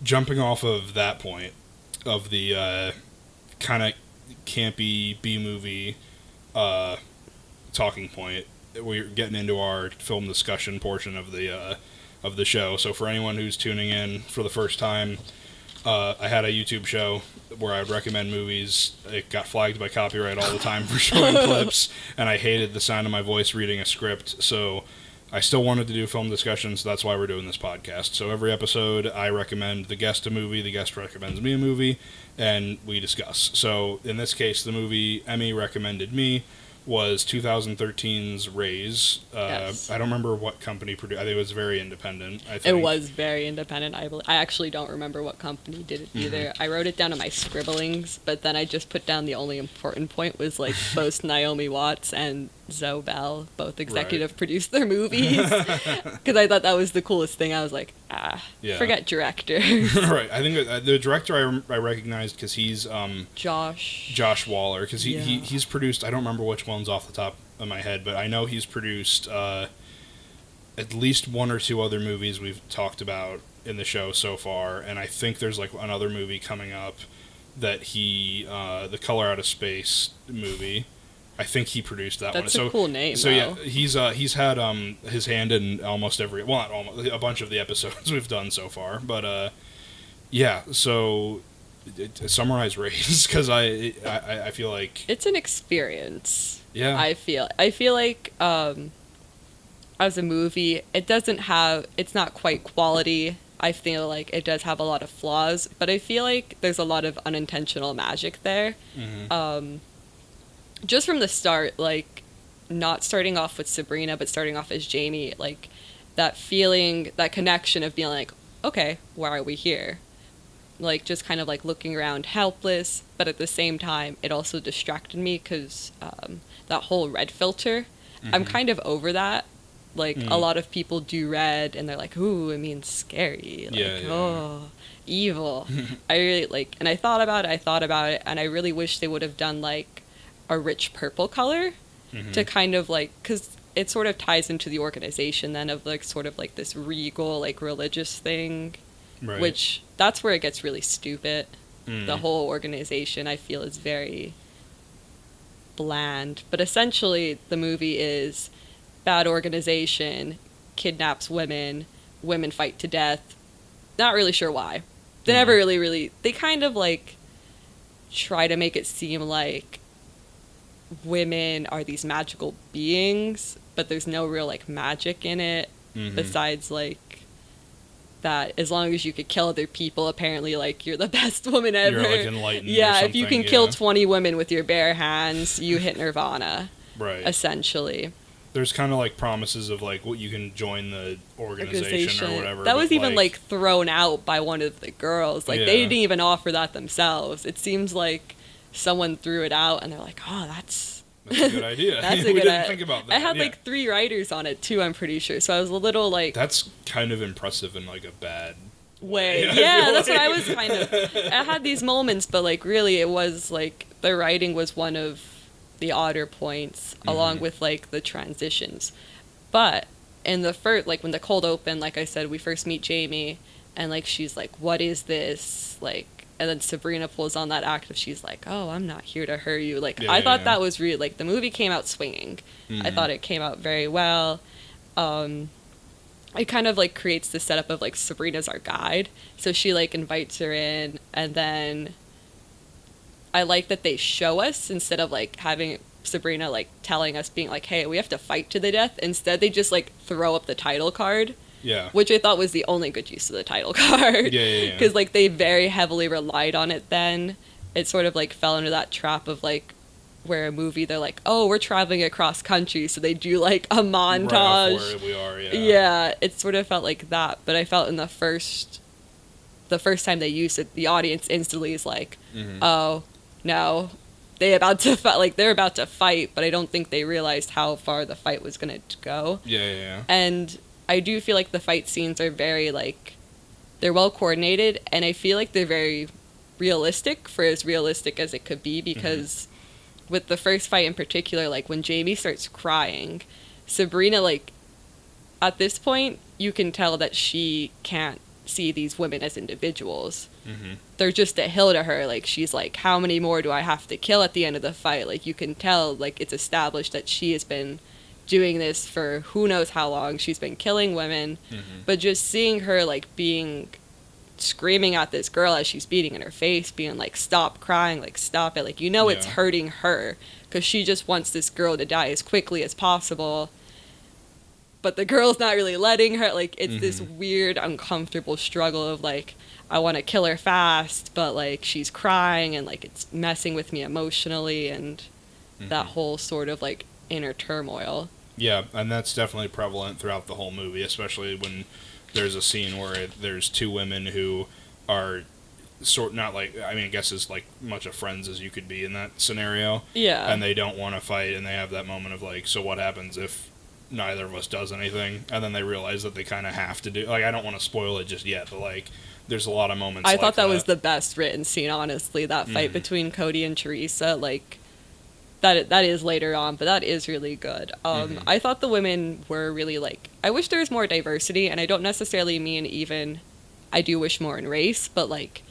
jumping off of that point of the kind of campy B-movie talking point, we're getting into our film discussion portion of the show. So for anyone who's tuning in for the first time, I had a YouTube show where I would recommend movies. It got flagged by copyright all the time for showing clips, and I hated the sound of my voice reading a script, so I still wanted to do film discussions, so that's why we're doing this podcast. So every episode, I recommend the guest a movie, the guest recommends me a movie, and we discuss. So in this case, the movie Emi recommended me was 2013's Raze. Yes. I don't remember what company produced. I think it was very independent. I think It was very independent. I actually don't remember what company did it either. Mm-hmm. I wrote it down in my scribblings, but then I just put down the only important point was like both Naomi Watts and Zoe Bell both executive produced their movies, because I thought that was the coolest thing. I was like, forget director. Right. I think the director I recognized because he's Josh Waller, because he's produced. I don't remember which ones off the top of my head, but I know he's produced at least one or two other movies we've talked about in the show so far, and I think there's like another movie coming up that the Color Out of Space movie. I think he produced that one. That's a cool name. So yeah, he's had his hand in almost every, well, not almost, a bunch of the episodes we've done so far. But yeah. So summarize Raze, because I feel like it's an experience. Yeah. I feel like as a movie, it's not quite quality. I feel like it does have a lot of flaws, but I feel like there's a lot of unintentional magic there. Mm-hmm. Just from the start, like, not starting off with Sabrina, but starting off as Jamie, like, that feeling, that connection of being like, okay, why are we here? Like, just kind of, like, looking around helpless, but at the same time, it also distracted me, because that whole red filter, I'm kind of over that. Like, a lot of people do red, and they're like, ooh, it means scary. Like, oh, evil. I really, like, and I thought about it, and I really wish they would have done, like, a rich purple color to kind of like, because it sort of ties into the organization then of like sort of like this regal like religious thing, Right. which that's where it gets really stupid. The whole organization I feel is very bland, but essentially the movie is bad organization kidnaps women fight to death, not really sure why. They never really they kind of like try to make it seem like women are these magical beings, but there's no real like magic in it besides like that as long as you could kill other people, apparently like you're the best woman ever. You're like enlightened. Yeah, or if you can kill 20 women with your bare hands, you hit nirvana. Right. Essentially. There's kind of like promises of like what you can join the organization or whatever. That was even like thrown out by one of the girls. Like they didn't even offer that themselves. It seems like someone threw it out and they're like, oh, that's a good idea. That's a we good didn't think about that. I had like 3 writers on it too, I'm pretty sure. So I was a little like, that's kind of impressive in like a bad way. Yeah, that's what I was kind of. I had these moments, but like really it was like the writing was one of the odder points along with like the transitions. But in the first, like when the cold open, like I said, we first meet Jamie and like she's like, what is this? Like, and then Sabrina pulls on that act of she's like, oh, I'm not here to hurt you. Like, I thought that was really, like, the movie came out swinging. I thought it came out very well. It kind of, like, creates the setup of, like, Sabrina's our guide. So she, like, invites her in, and then I like that they show us instead of, like, having Sabrina, like, telling us, being like, hey, we have to fight to the death. Instead, they just, like, throw up the title card. Yeah. Which I thought was the only good use of the title card. Yeah. Because, like, they very heavily relied on it then. It sort of, like, fell into that trap of, like, where a movie, they're like, oh, we're traveling across country, so they do, like, a montage. Right off where we are, yeah. Yeah, it sort of felt like that. But I felt in the first time they used it, the audience instantly is like, oh, no. They're about to fight, but I don't think they realized how far the fight was going to go. Yeah. And I do feel like the fight scenes are very, like, they're well coordinated, and I feel like they're very realistic for as realistic as it could be, because with the first fight in particular, like, when Jamie starts crying, Sabrina, like, at this point, you can tell that she can't see these women as individuals. Mm-hmm. They're just a hill to her. Like, she's like, how many more do I have to kill at the end of the fight? Like, you can tell, like, it's established that she has been doing this for who knows how long. She's been killing women. Mm-hmm. But just seeing her, like, screaming at this girl as she's beating in her face, being like, stop crying, like, stop it. Like, you know, it's hurting her because she just wants this girl to die as quickly as possible. But the girl's not really letting her. Like, it's this weird, uncomfortable struggle of, like, I want to kill her fast, but, like, she's crying and, like, it's messing with me emotionally, and that whole sort of, like, inner turmoil. Yeah, and that's definitely prevalent throughout the whole movie, especially when there's a scene where there's two women who are not like, I mean, I guess as, like, much of friends as you could be in that scenario. Yeah. And they don't want to fight, and they have that moment of, like, so what happens if neither of us does anything? And then they realize that they kind of have to do, like, I don't want to spoil it just yet, but, like, there's a lot of moments I thought that was the best written scene, honestly, that fight between Cody and Teresa. Like, that is later on, but that is really good. I thought the women were really, like, I wish there was more diversity, and I don't necessarily mean even, I do wish more in race, but, like,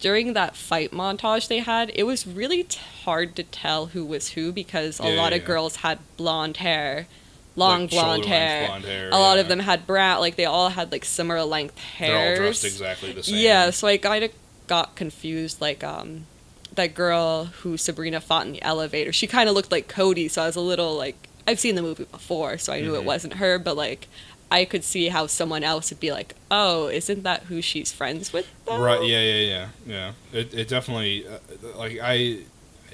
during that fight montage they had, it was really hard to tell who was who, because a lot of girls had blonde hair, long, like, blonde hair. A lot of them had brown, like, they all had, like, similar length hairs. They're all dressed exactly the same. Yeah, so I kind of got confused, like, that girl who Sabrina fought in the elevator, she kind of looked like Cody, so I was a little, like, I've seen the movie before, so I knew it wasn't her, but, like, I could see how someone else would be like, oh, isn't that who she's friends with, though? Right, yeah. It definitely, like,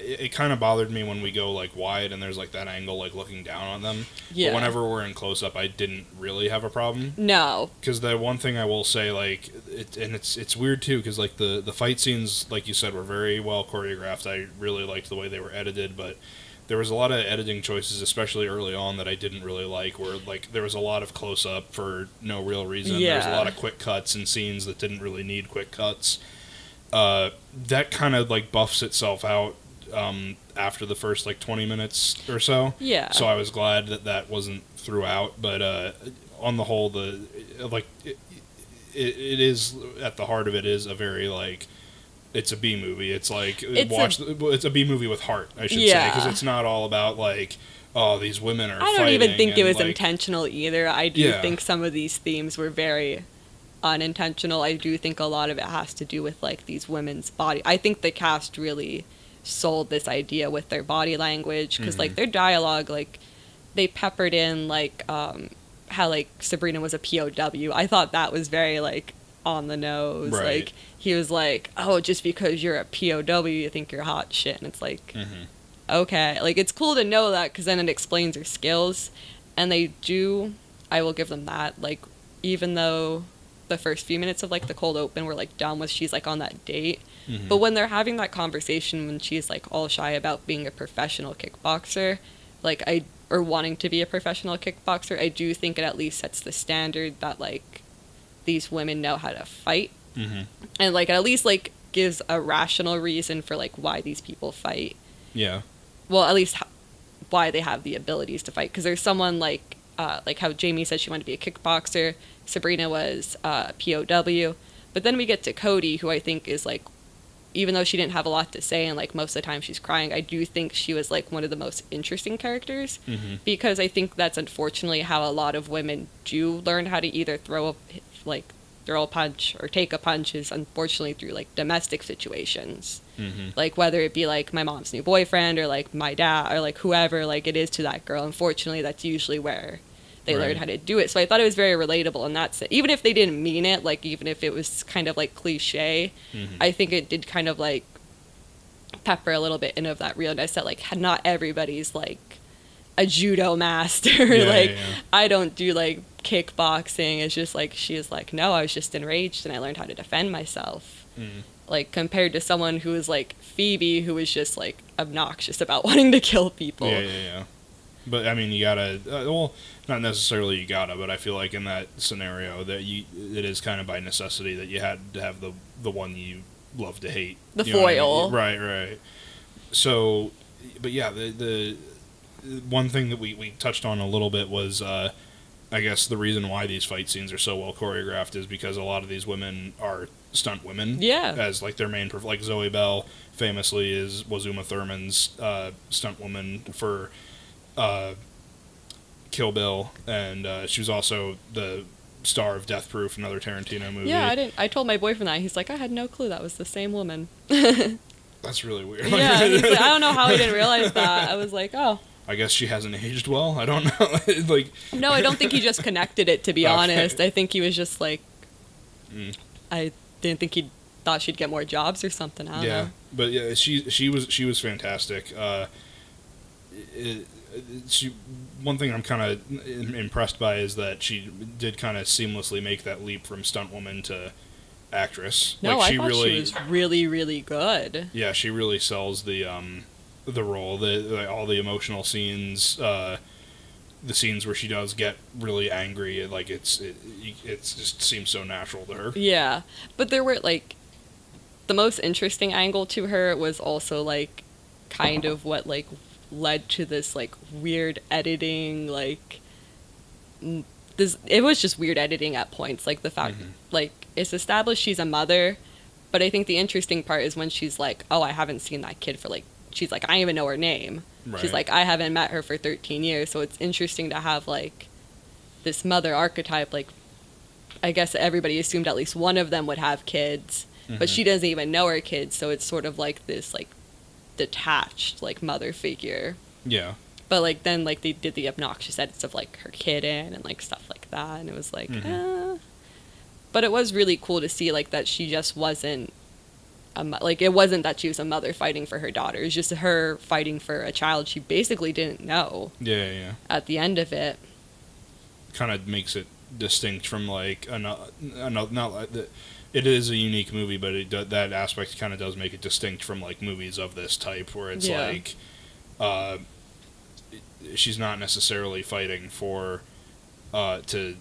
it kind of bothered me when we go, like, wide and there's, like, that angle, like, looking down on them. Yeah. But whenever we're in close-up, I didn't really have a problem. No. Because the one thing I will say, like, it's weird, too, because, like, the fight scenes, like you said, were very well choreographed. I really liked the way they were edited, but there was a lot of editing choices, especially early on, that I didn't really like, where, like, there was a lot of close-up for no real reason. Yeah. There was a lot of quick cuts and scenes that didn't really need quick cuts. That kind of, like, buffs itself out after the first, like, 20 minutes or so. Yeah. So I was glad that wasn't throughout, but on the whole, it is, at the heart of it, is a very, like, it's a B movie. It's like, it's a B movie with heart, I should say, because it's not all about, like, oh, these women are fighting. I don't even think it was, like, intentional either. I do think some of these themes were very unintentional. I do think a lot of it has to do with, like, these women's body. I think the cast really sold this idea with their body language, because like, their dialogue, like, they peppered in, like, how, like, Sabrina was a POW. I thought that was very, like, on the nose. Right. Like, he was like, oh, just because you're a POW you think you're hot shit, and it's like, okay, like, it's cool to know that, because then it explains her skills. And they do, I will give them that, like, even though the first few minutes of, like, the cold open were, like, done with she's, like, on that date, but when they're having that conversation, when she's, like, all shy about being a professional kickboxer, like, or wanting to be a professional kickboxer, I do think it at least sets the standard that, like, these women know how to fight. And, like, it at least, like, gives a rational reason for, like, why these people fight. Yeah. Well, at least why they have the abilities to fight. Because there's someone, like how Jamie said she wanted to be a kickboxer, Sabrina was POW, but then we get to Cody, who I think is, like, even though she didn't have a lot to say and, like, most of the time she's crying, I do think she was, like, one of the most interesting characters, because I think that's unfortunately how a lot of women do learn how to either throw a punch or take a punch, is unfortunately through, like, domestic situations. Like, whether it be, like, my mom's new boyfriend or, like, my dad or, like, whoever, like, it is to that girl. Unfortunately, that's usually where they learn how to do it. So I thought it was very relatable in that sense. Even if they didn't mean it, like, even if it was kind of, like, cliche, I think it did kind of, like, pepper a little bit in of that realness that, like, not everybody's, like, a judo master. I don't do, like, kickboxing. It's just, like, she is like, no, I was just enraged and I learned how to defend myself. Like, compared to someone who is, like, Phoebe, who is just, like, obnoxious about wanting to kill people. Yeah. But, I mean, you gotta, well, not necessarily you gotta, but I feel like in that scenario that it is kind of by necessity that you had to have the one you love to hate. The foil. I mean? Right. So, but yeah, the one thing that we touched on a little bit was I guess the reason why these fight scenes are so well choreographed is because a lot of these women are stunt women. Yeah. As like their main, like Zoe Bell famously was Uma Thurman's stunt woman for Kill Bill, and she was also the star of Death Proof, another Tarantino movie. Yeah, I told my boyfriend that. He's like, I had no clue that was the same woman. That's really weird. Yeah, he's like, I don't know how I didn't realize that. I was like, oh. I guess she hasn't aged well. I don't know. Like, no, I don't think he just connected it, to be honest. I think he was just like, I didn't think he thought she'd get more jobs or something. I don't know. But yeah, she was fantastic. One thing I'm kind of impressed by is that she did kind of seamlessly make that leap from stunt woman to actress. No, like, I thought she was really, really good. Yeah, she really sells the role, all the emotional scenes, the scenes where she does get really angry. Like it just seems so natural to her. Yeah, but there were like the most interesting angle to her was also like kind of what like led to this like weird editing, like it was just weird editing at points, like the fact like it's established she's a mother, but I think the interesting part is when she's like, oh, I haven't seen that kid for like, she's like, I don't even know her name. Right. She's like, I haven't met her for 13 years. So it's interesting to have like this mother archetype. Like, I guess everybody assumed at least one of them would have kids, but she doesn't even know her kids. So it's sort of like this like detached like mother figure. Yeah. But like then like they did the obnoxious edits of like her kid in and like stuff like that, and it was like, But it was really cool to see like that she just wasn't like it wasn't that she was a mother fighting for her daughter. It was just her fighting for a child she basically didn't know. Yeah. At the end of it, kind of makes it distinct from like it is a unique movie, but that aspect kind of does make it distinct from like movies of this type where it's like she's not necessarily fighting for to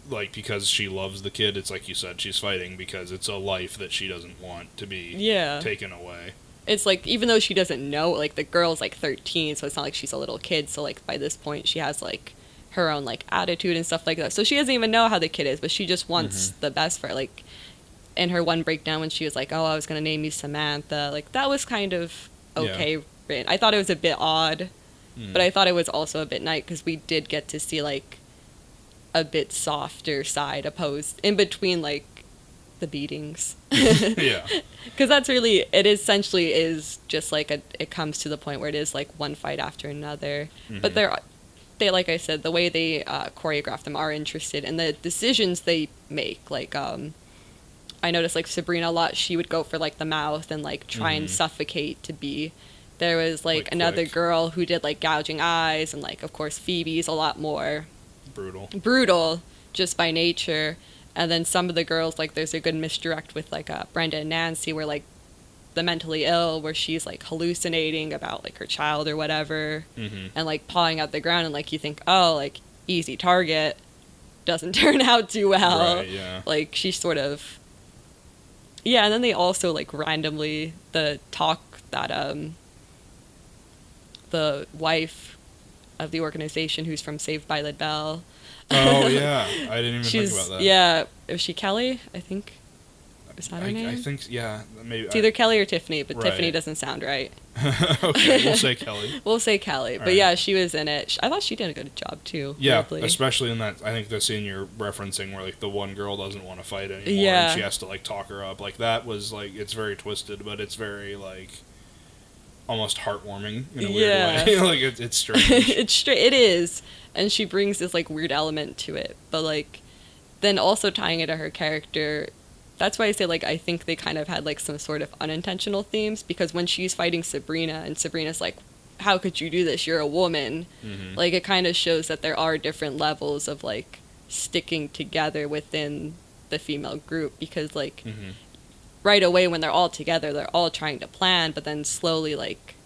like because she loves the kid. It's like you said, she's fighting because it's a life that she doesn't want to be taken away. It's like even though she doesn't know, like the girl's like 13, so it's not like she's a little kid. So like by this point she has like her own like attitude and stuff like that. So she doesn't even know how the kid is, but she just wants the best for her. Like in her one breakdown when she was like, oh, I was gonna name you Samantha, like that was kind of okay written. I thought it was a bit odd, but I thought it was also a bit nice because we did get to see like a bit softer side opposed in between like the beatings. Yeah, because that's really it essentially is just like it comes to the point where it is like one fight after another. But they like I said, the way they choreograph them are interested in the decisions they make. Like I noticed like Sabrina a lot, she would go for like the mouth and like try and suffocate to be. There was like another girl who did like gouging eyes, and like of course Phoebe's a lot more brutal just by nature. And then some of the girls, like there's a good misdirect with like Brenda and Nancy where like the mentally ill where she's like hallucinating about like her child or whatever, and like pawing out the ground, and like you think, oh, like easy target, doesn't turn out too well. Right, yeah. Like she sort of and then they also like randomly the talk that the wife of the organization who's from Saved by the Bell. Oh yeah, I didn't even think about that. Yeah, is she Kelly? I think. Is that her name? I think maybe. It's either Kelly or Tiffany, but Tiffany doesn't sound right. Okay, we'll say Kelly. We'll say Kelly, but yeah, she was in it. I thought she did a good job too. Yeah, weirdly. especially in that. I think the scene you're referencing where like the one girl doesn't want to fight anymore, and she has to like talk her up. Like that was like it's very twisted, but it's very like almost heartwarming in a weird way. Like it's strange. It is, and she brings this like weird element to it, but like then also tying it to her character. That's why I say, like, I think they kind of had, like, some sort of unintentional themes, because when she's fighting Sabrina, and Sabrina's like, how could you do this? You're a woman. Like, it kind of shows that there are different levels of, like, sticking together within the female group, because, like, right away when they're all together, they're all trying to plan, but then slowly, like,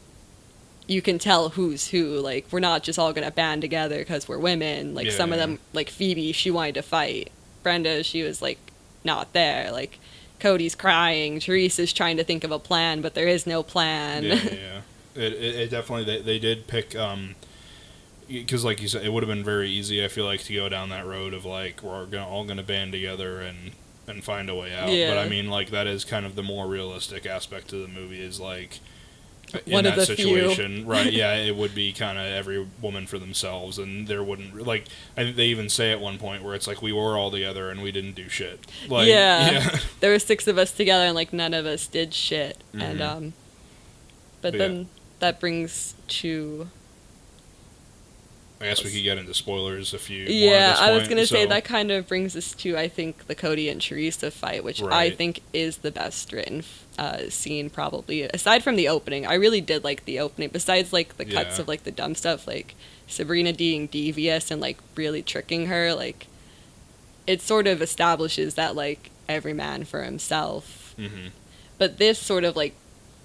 you can tell who's who. Like, we're not just all going to band together because we're women. Like, some of them, like, Phoebe, she wanted to fight. Brenda, she was, like, not there. Like Cody's crying, Teresa's trying to think of a plan, but there is no plan. It definitely they did pick because like you said, it would have been very easy, I feel like, to go down that road of like all gonna band together and find a way out. Yeah. But I mean, like, that is kind of the more realistic aspect of the movie, is like, one in of that the situation, few. right? Yeah, it would be kind of every woman for themselves, and there wouldn't, like, I think they even say at one point where it's like, we were all together and we didn't do shit. Like, yeah. There were 6 of us together and like none of us did shit. Mm-hmm. And but then that brings to, I guess we could get into spoilers if you want at yeah, this I was point, gonna say so- that kind of brings us to, I think, the Cody and Teresa fight, which I Right. think is the best written scene, probably, aside from the opening. I really did like the opening, besides like the cuts Yeah. of like the dumb stuff, like Sabrina being devious and like really tricking her. Like, it sort of establishes that like every man for himself. Mhm. But this sort of like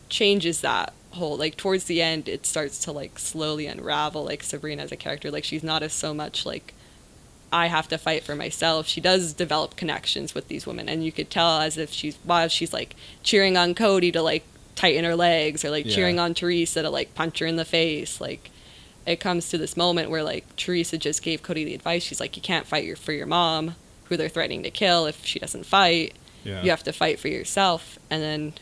changes that whole, like, towards the end it starts to like slowly unravel, like Sabrina as a character. Like, she's not as so much like, I have to fight for myself. She does develop connections with these women, and you could tell as if she's like cheering on Cody to like tighten her legs, or like Yeah. cheering on Teresa to like punch her in the face. Like, it comes to this moment where like Teresa just gave Cody the advice. She's like, you can't fight for your mom, who they're threatening to kill if she doesn't fight. Yeah. You have to fight for yourself. And then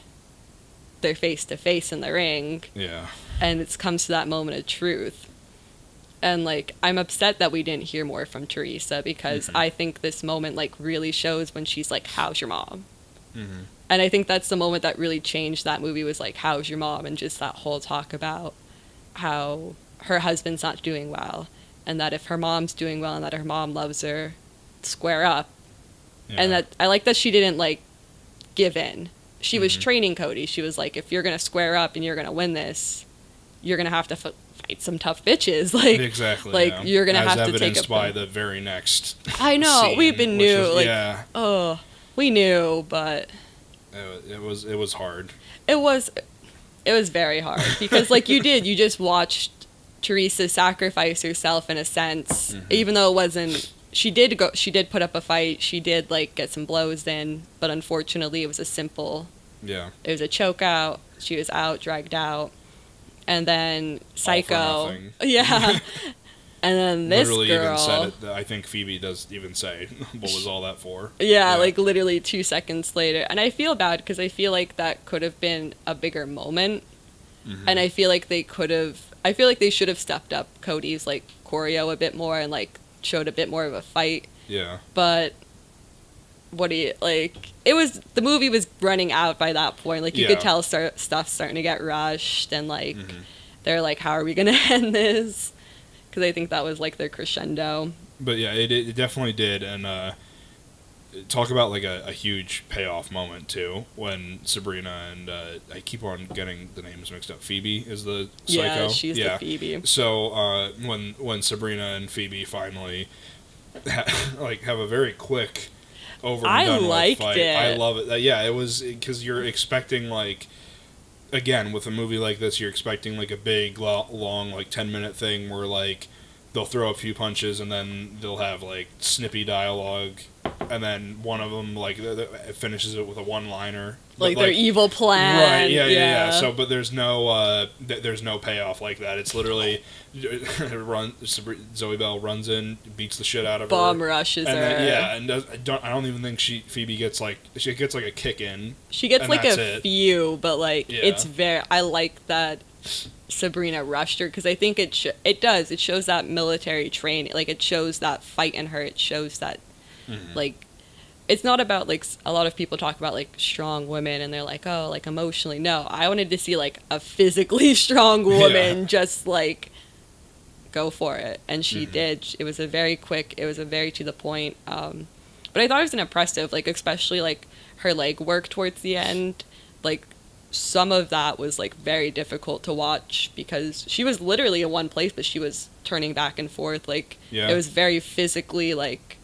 they're face to face in the ring, Yeah. and it comes to that moment of truth. And like, I'm upset that we didn't hear more from Teresa, because I think this moment like really shows when she's like, how's your mom? Mhm. And I think that's the moment that really changed that movie, was like, how's your mom? And just that whole talk about how her husband's not doing well, and that if her mom's doing well and that her mom loves her, square up. Yeah. And that I like that she didn't like give in. She was training Cody. She was like, if you're gonna square up and you're gonna win this, you're gonna have to fight some tough bitches. Like, Exactly. like, yeah. you're gonna As have to take evidenced a by the very next. I know, scene, we've been which new. was- Like, yeah, we knew, but it was hard. it was very hard, because like you just watched Teresa sacrifice herself in a sense, even though it wasn't. She did put up a fight. She did like get some blows in, but unfortunately it was Yeah. it was a choke out. She was out, dragged out. And then Psycho. All for nothing. Yeah. And then this Literally girl. even said it. I think Phoebe does even say, "What was all that for?" Yeah, like literally 2 seconds later. And I feel bad, because I feel like that could have been a bigger moment. And I feel like they should have stepped up Cody's like choreo a bit more and like showed a bit more of a fight. Yeah. But what do you like? The movie was running out by that point. Like, you Yeah. could tell stuff starting to get rushed, and like they're like, how are we gonna end this? Because I think that was like their crescendo. But yeah, it definitely did, and talk about like a huge payoff moment too, when Sabrina and I keep on getting the names mixed up. Phoebe is the psycho. Yeah, she's the Phoebe. So when Sabrina and Phoebe finally have a very quick over and I done with liked fight. it. I love it. Yeah, it was, because you're expecting like, again, with a movie like this, you're expecting like a big long like 10-minute thing where like they'll throw a few punches and then they'll have like snippy dialogue, and then one of them like finishes it with a one-liner, Like, but, their evil plan. right? Yeah. So, but there's no payoff like that. It's literally Zoe Bell runs in, beats the shit out of Bomb her, rushes and her. then, yeah, and I don't even think Phoebe gets like a kick in. She gets and like that's a it. few, but like Yeah. it's very. I like that Sabrina rushed her, because I think it does. It shows that military training. Like, it shows that fight in her. It shows that like, it's not about like, a lot of people talk about like strong women and they're like, oh, like emotionally. No, I wanted to see like a physically strong woman just like go for it, and she did. It was very to the point. But I thought it was an impressive, like, especially like her leg work towards the end. Like, some of that was like very difficult to watch, because she was literally in one place, but she was turning back and forth. Like, Yeah. it was very physically like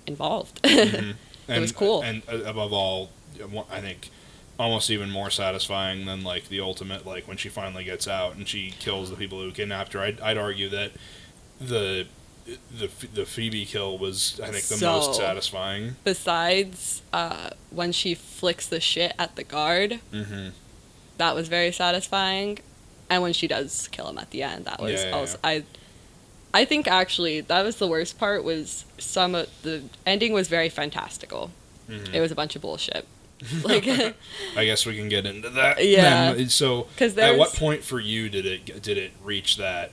involved. It was cool. And above all, I think almost even more satisfying than like the ultimate, like when she finally gets out and she kills the people who kidnapped her. I'd argue that the Phoebe kill was, I think, the most satisfying. Besides when she flicks the shit at the guard, that was very satisfying. And when she does kill him at the end, that was also I think actually that was the worst part. Was some of the ending was very fantastical. It was a bunch of bullshit. Like, I guess we can get into that. Yeah. Then. So, at what point for you did it reach that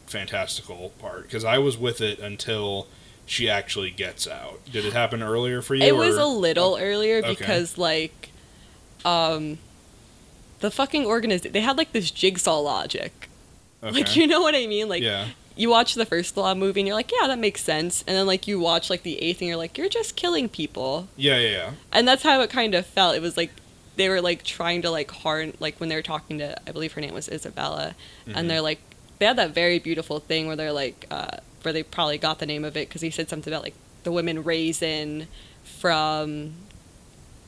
fantastical part? Because I was with it until she actually gets out. Did it happen earlier for you? It was a little earlier because like, the fucking organization, they had like this jigsaw logic. Okay. Like, you know what I mean? Like, yeah. You watch the first Law movie and you're like, yeah, that makes sense. And then like you watch like the 8th and you're like, you're just killing people. Yeah. And that's how it kind of felt. It was like they were like trying to like like when they were talking to, I believe her name was Isabella, and they're like, they had that very beautiful thing where they're like, where they probably got the name of it because he said something about like the women raising from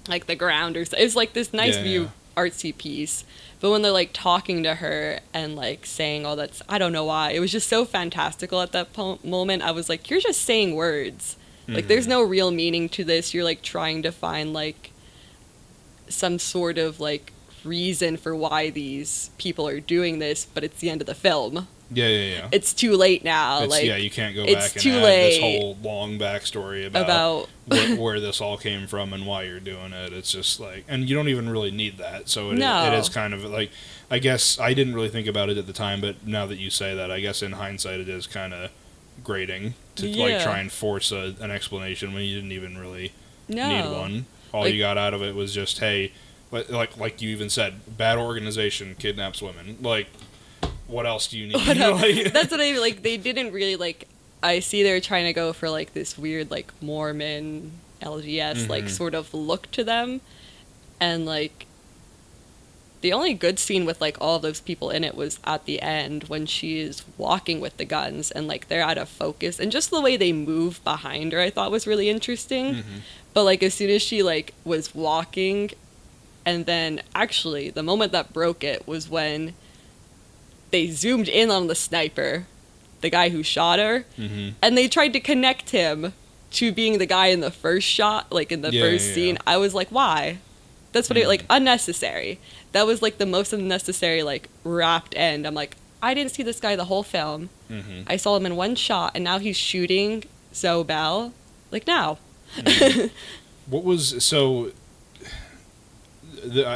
like the ground or so. It was like this nice view artsy piece. But when they're like talking to her and like saying all that, I don't know why, it was just so fantastical at that moment. I was like, you're just saying words. Like there's no real meaning to this. You're like trying to find like some sort of like reason for why these people are doing this, but it's the end of the film. Yeah. It's too late now. You can't go back and add this whole long backstory about where this all came from and why you're doing it. It's just like, and you don't even really need that. So it is kind of like, I guess I didn't really think about it at the time, but now that you say that, I guess in hindsight it is kind of grating to like try and force an explanation when you didn't even really need one. All you got out of it was just, hey, like you even said, bad organization kidnaps women. Like, what else do you need? That's what I mean. Like, they didn't really, like, I see they're trying to go for, like, this weird, like, Mormon, LGS, like, sort of look to them. And, like, the only good scene with, like, all of those people in it was at the end when she is walking with the guns and, like, they're out of focus. And just the way they move behind her I thought was really interesting. But, like, as soon as she, like, was walking, and then, actually, the moment that broke it was when they zoomed in on the sniper, the guy who shot her, and they tried to connect him to being the guy in the first shot, like in the first scene. I was like, why? That's what like, unnecessary. That was like the most unnecessary, like, wrapped end. I'm like, I didn't see this guy the whole film. I saw him in one shot, and now he's shooting Zobel. Like, now. What was, so...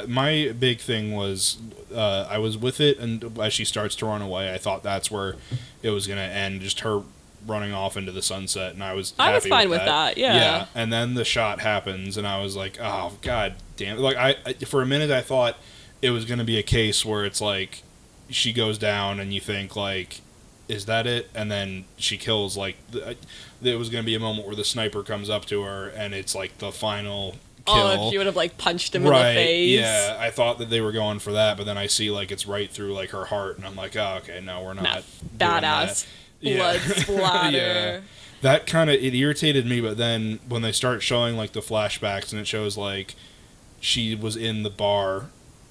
my big thing was I was with it, and as she starts to run away, I thought that's where it was going to end, just her running off into the sunset, and I was fine with that. Yeah. And then the shot happens, and I was like, oh, god damn. Like, I for a minute, I thought it was going to be a case where it's like, she goes down, and you think, like, is that it? And then she kills, like, there was going to be a moment where the sniper comes up to her, and it's, like, the final... kill. Oh, if you would have, like, punched him in the face. Yeah, I thought that they were going for that, but then I see, like, it's right through, like, her heart, and I'm like, oh, okay, no, we're not badass blood splatter. Yeah. That kind of, it irritated me, but then when they start showing, like, the flashbacks, and it shows, like, she was in the bar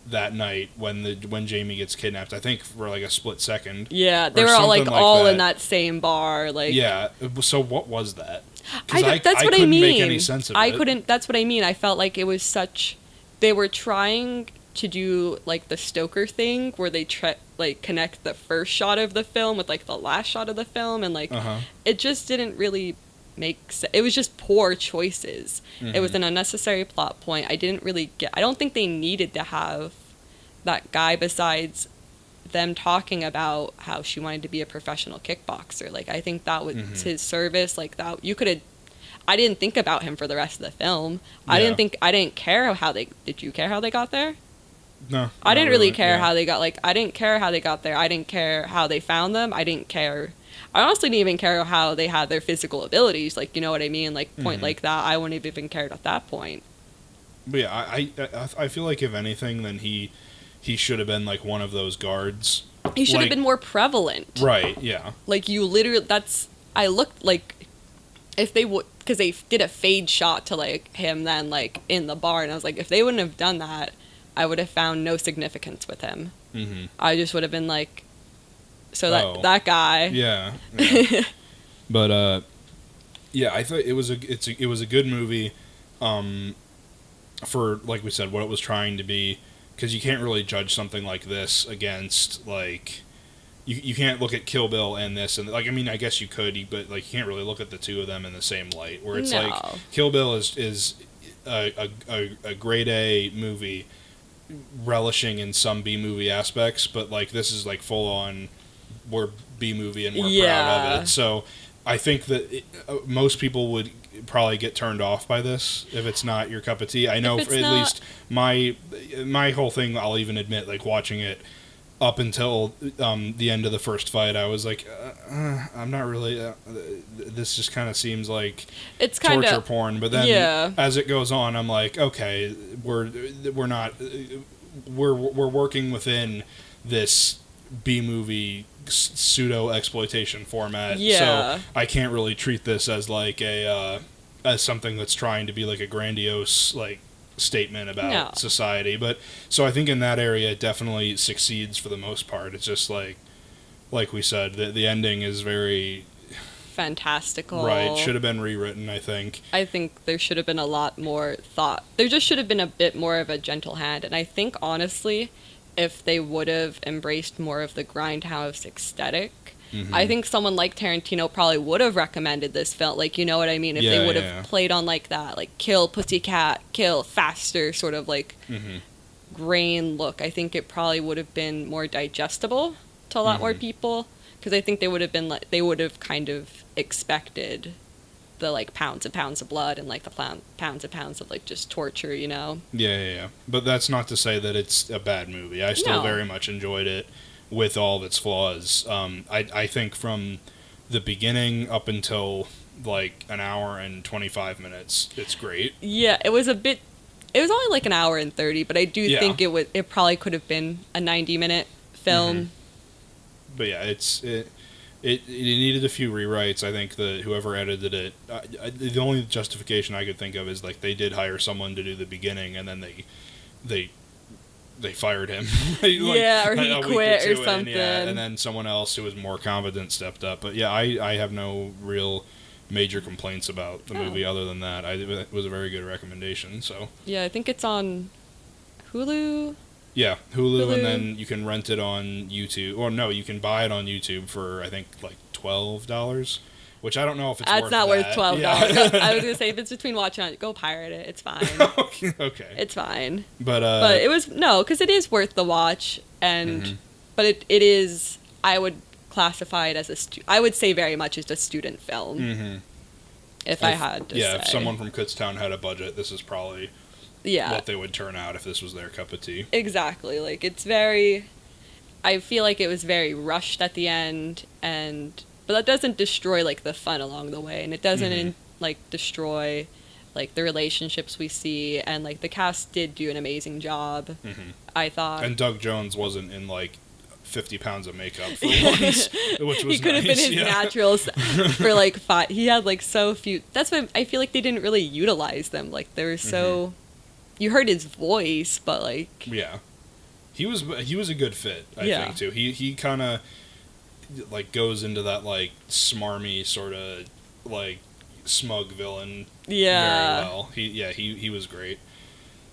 that night when Jamie gets kidnapped, I think for, like, a split second. Yeah, they were all, like all in that same bar, like... Yeah, so what was that? That's what I couldn't mean. make any sense of it. That's what I mean. I felt like it was such... They were trying to do, like, the Stoker thing, where they, like, connect the first shot of the film with, like, the last shot of the film, and, like, it just didn't really make sense. It was just poor choices. It was an unnecessary plot point. I didn't really get... I don't think they needed to have that guy, besides them talking about how she wanted to be a professional kickboxer. Like, I think that was his service. Like, that you could have... I didn't think about him for the rest of the film. Yeah. I didn't care how they... Did you care how they got there? No. I didn't really care how they got... Like, I didn't care how they got there. I didn't care how they found them. I didn't care... I honestly didn't even care how they had their physical abilities. Like, you know what I mean? Like, point like that, I wouldn't have even cared at that point. But yeah, I feel like if anything, then he should have been, like, one of those guards. He should have been more prevalent. Right, yeah. Like, you literally... I looked, like... If they would... Because they did a fade shot to, like, him then, like, in the bar. And I was like, if they wouldn't have done that, I would have found no significance with him. I just would have been like... So that guy... Yeah. But, yeah, I thought it was a good movie for, like we said, what it was trying to be. Because you can't really judge something like this against, like, you can't look at Kill Bill and this, and like, I mean, I guess you could, but like, you can't really look at the two of them in the same light. Where it's like Kill Bill is a grade A movie, relishing in some B movie aspects, but like this is like full on, we're B movie and we're proud of it. So I think that most people would probably get turned off by this if it's not your cup of tea. I know at least my whole thing, I'll even admit, like watching it up until the end of the first fight, I was like, I'm not really. This just kind of seems like it's torture porn. But then as it goes on, I'm like, okay, we're working within this B movie pseudo exploitation format. So I can't really treat this as like as something that's trying to be like a grandiose like statement about society. But so I think in that area it definitely succeeds for the most part. It's just like we said, the ending is very fantastical. Right, should have been rewritten, I think. I think there should have been a lot more thought. There just should have been a bit more of a gentle hand, and I think honestly if they would have embraced more of the grindhouse aesthetic, I think someone like Tarantino probably would have recommended this film. Like, you know what I mean? If they would have played on like that, like kill pussycat, kill faster sort of like grain look, I think it probably would have been more digestible to a lot more people. Because I think they would have been like, they would have kind of expected the like pounds and pounds of blood and like the pounds and pounds of like just torture, you know? Yeah. But that's not to say that it's a bad movie. I still very much enjoyed it. With all of its flaws. I think from the beginning up until like an hour and 25 minutes, it's great. Yeah, it was only like an hour and 30, but I do think it probably could have been a 90-minute film. But yeah, it needed a few rewrites. I think that whoever edited it, the only justification I could think of is like they did hire someone to do the beginning and then they fired him. Or he quit or something. And then someone else who was more competent stepped up. But yeah, I have no real major complaints about the movie other than that. It was a very good recommendation. So yeah, I think it's on Hulu. Yeah, Hulu, and then you can rent it on YouTube. Or no, you can buy it on YouTube for I think like $12. Which I don't know if it's worth that. That's not worth $12. Yeah. I was going to say, if it's between watching it, go pirate it. It's fine. Okay. It's fine. But it was, because it is worth the watch. And, but it is, I would classify it as I would say very much as a student film. If I had to say. Yeah, if someone from Kutztown had a budget, this is probably what they would turn out if this was their cup of tea. Exactly. Like, I feel like it was very rushed at the end, but that doesn't destroy, like, the fun along the way, and it doesn't, like, destroy, like, the relationships we see, and, like, the cast did do an amazing job, I thought. And Doug Jones wasn't in, like, 50 pounds of makeup for once, which was He could have been his naturals for, like, 5. He had, like, so few. That's why I feel like they didn't really utilize them. Like, they were so... You heard his voice, but, like... Yeah. He was a good fit, I think, too. He kind of... like goes into that like smarmy sort of like smug villain very well. He was great.